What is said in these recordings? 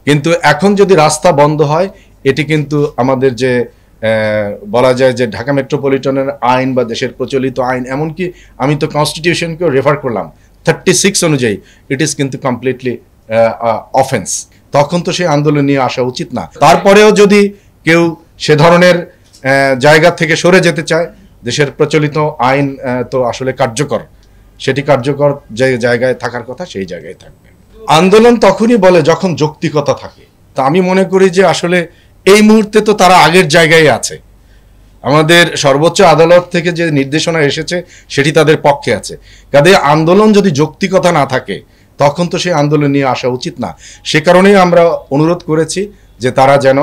কিন্তু এখন যদি রাস্তা বন্ধ হয় এটি কিন্তু আমাদের যে বলা যায় যে ঢাকা মেট্রোপলিটনের আইন বা দেশের প্রচলিত আইন, এমনকি আমি তো কনস্টিটিউশনকেও রেফার করলাম 36 অনুযায়ী, ইট ইজ কিন্তু কমপ্লিটলি অফেন্স। তখন তো সেই আন্দোলন নিয়ে আসা উচিত না। তারপরেও যদি কেউ সে ধরনের জায়গা থেকে সরে যেতে চায়, দেশের প্রচলিত আইন তো আসলে কার্যকর, সেটি কার্যকর যে জায়গায় থাকার কথা সেই জায়গায় থাকবে। আন্দোলন তখনই বলে যখন যৌক্তিকতা থাকে। তা আমি মনে করি যে আসলে এই মুহূর্তে তো তারা আগের জায়গায় আছে। আমাদের সর্বোচ্চ আদালত থেকে যে নির্দেশনা এসেছে সেটি তাদের পক্ষে আছে। কাজে আন্দোলন যদি যৌক্তিকতা না থাকে তখন তো সেই আন্দোলন নিয়ে আসা উচিত না। সে কারণেই আমরা অনুরোধ করেছি যে তারা যেন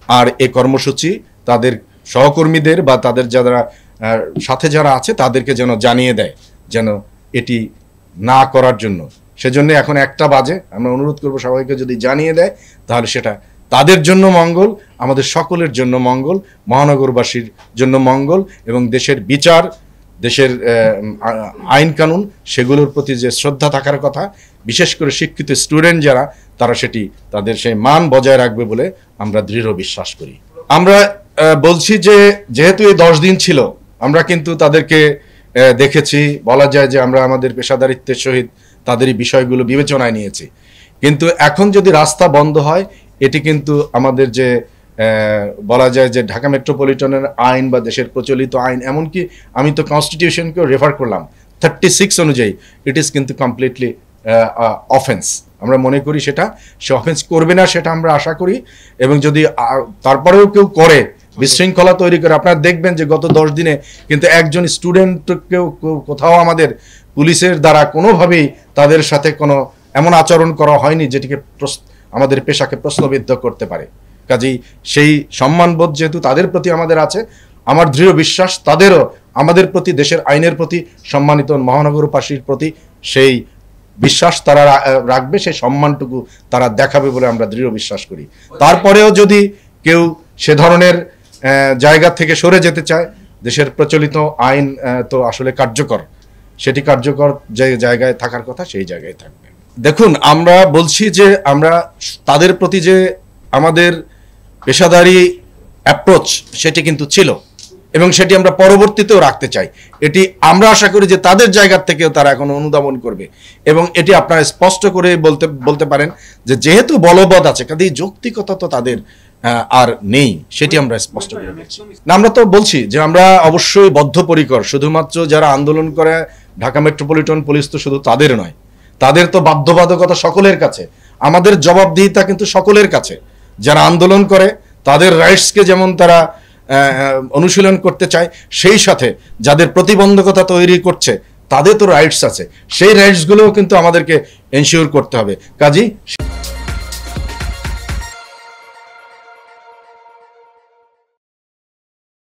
আর এই কর্মসূচি তাদের সহকর্মীদের বা তাদের যারা সাথে যারা আছে তাদেরকে যেন জানিয়ে দেয় যেন এটি না করার জন্য। সেজন্য এখন 1টা বাজে, আমরা অনুরোধ করব সবাইকে যদি জানিয়ে দেয় তাহলে সেটা তাদের জন্য মঙ্গল, আমাদের সকলের জন্য মঙ্গল, মহানগরবাসীর জন্য মঙ্গল এবং দেশের বিচার, দেশের আইন কানুন সেগুলোর প্রতি যে শ্রদ্ধা থাকার কথা, বিশেষ করে শিক্ষিত স্টুডেন্ট যারা, তারা সেটি তাদের সেই মান বজায় রাখবে বলে আমরা দৃঢ় বিশ্বাস করি। আমরা বলছি যে যেহেতু এই 10 দিন ছিল, আমরা কিন্তু তাদেরকে দেখেছি, বলা যায় যে আমরা আমাদের পেশাদারিত্বের সহিত তাদের এই বিষয়গুলো বিবেচনায় নিয়েছি। কিন্তু এখন যদি রাস্তা বন্ধ হয় এটি কিন্তু আমাদের যে বলা যায় যে ঢাকা মেট্রোপলিটনের আইন বা দেশের প্রচলিত আইন, এমনকি আমি তো কনস্টিটিউশনকেও রেফার করলাম 36 অনুযায়ী, ইট ইজ কিন্তু কমপ্লিটলি অফেন্স। আমরা মনে করি সে অফেন্স করবে না, সেটা আমরা আশা করি। এবং যদি তারপরেও কেউ করে, বিশৃঙ্খলা তৈরি করে, আপনারা দেখবেন যে গত 10 দিনে কিন্তু একজন স্টুডেন্টকেও কোথাও আমাদের পুলিশের দ্বারা কোনোভাবেই তাদের সাথে কোনো এমন আচরণ করা হয়নি যেটিকে আমাদের পেশাকে প্রশ্নবিদ্ধ করতে পারে। কাজেই সেই সম্মানবোধ যেহেতু তাদের প্রতি আমাদের আছে, আমার দৃঢ় বিশ্বাস তাদেরও আমাদের প্রতি, দেশের আইনের প্রতি, সম্মানিত মহানগরবাসীর প্রতি সেই বিশ্বাস তারা রাখবে, সেই সম্মানটুকু তারা দেখাবে বলে আমরা দৃঢ় বিশ্বাস করি। তারপরেও যদি কেউ সে ধরনের জায়গা থেকে সরে যেতে চায়, দেশের প্রচলিত আইন তো আসলে কার্যকর, সেটি কার্যকর যে জায়গায় থাকার কথা সেই জায়গায় থাকবে। দেখুন, আমরা বলছি যে আমরা তাদের প্রতি যে আমাদের পেশাদারি অ্যাপ্রোচ সেটি কিন্তু ছিল এবং সেটি আমরা পরবর্তীতেও রাখতে চাই। এটি আমরা আশা করি যে তাদের জায়গা থেকেও তারা এখন অনুধাবন করবে এবং এটি আপনারা স্পষ্ট করে বলতে পারেন যে যেহেতু বলবৎ আছে, কাজেই যৌক্তিকতা তো তাদের আর নেই, সেটি আমরা স্পষ্ট করে বলছি। না, আমরা তো বলছি যে আমরা অবশ্যই বদ্ধপরিকর। শুধুমাত্র যারা আন্দোলন করে ঢাকা মেট্রোপলিটন পুলিশ তো শুধু তাদের নয়, তাদের তো বাধ্যবাধকতা সকলের কাছে, আমাদের জবাবদিহিতা কিন্তু সকলের কাছে। যারা আন্দোলন করে তাদের রাইটসকে যেমন তারা অনুশীলন করতে চায়, সেই সাথে যাদের প্রতিবন্ধকতা তৈরি করছে তাদের তো রাইটস আছে, সেই রাইটসগুলোও কিন্তু আমাদেরকে এনশিওর করতে হবে। কাজেই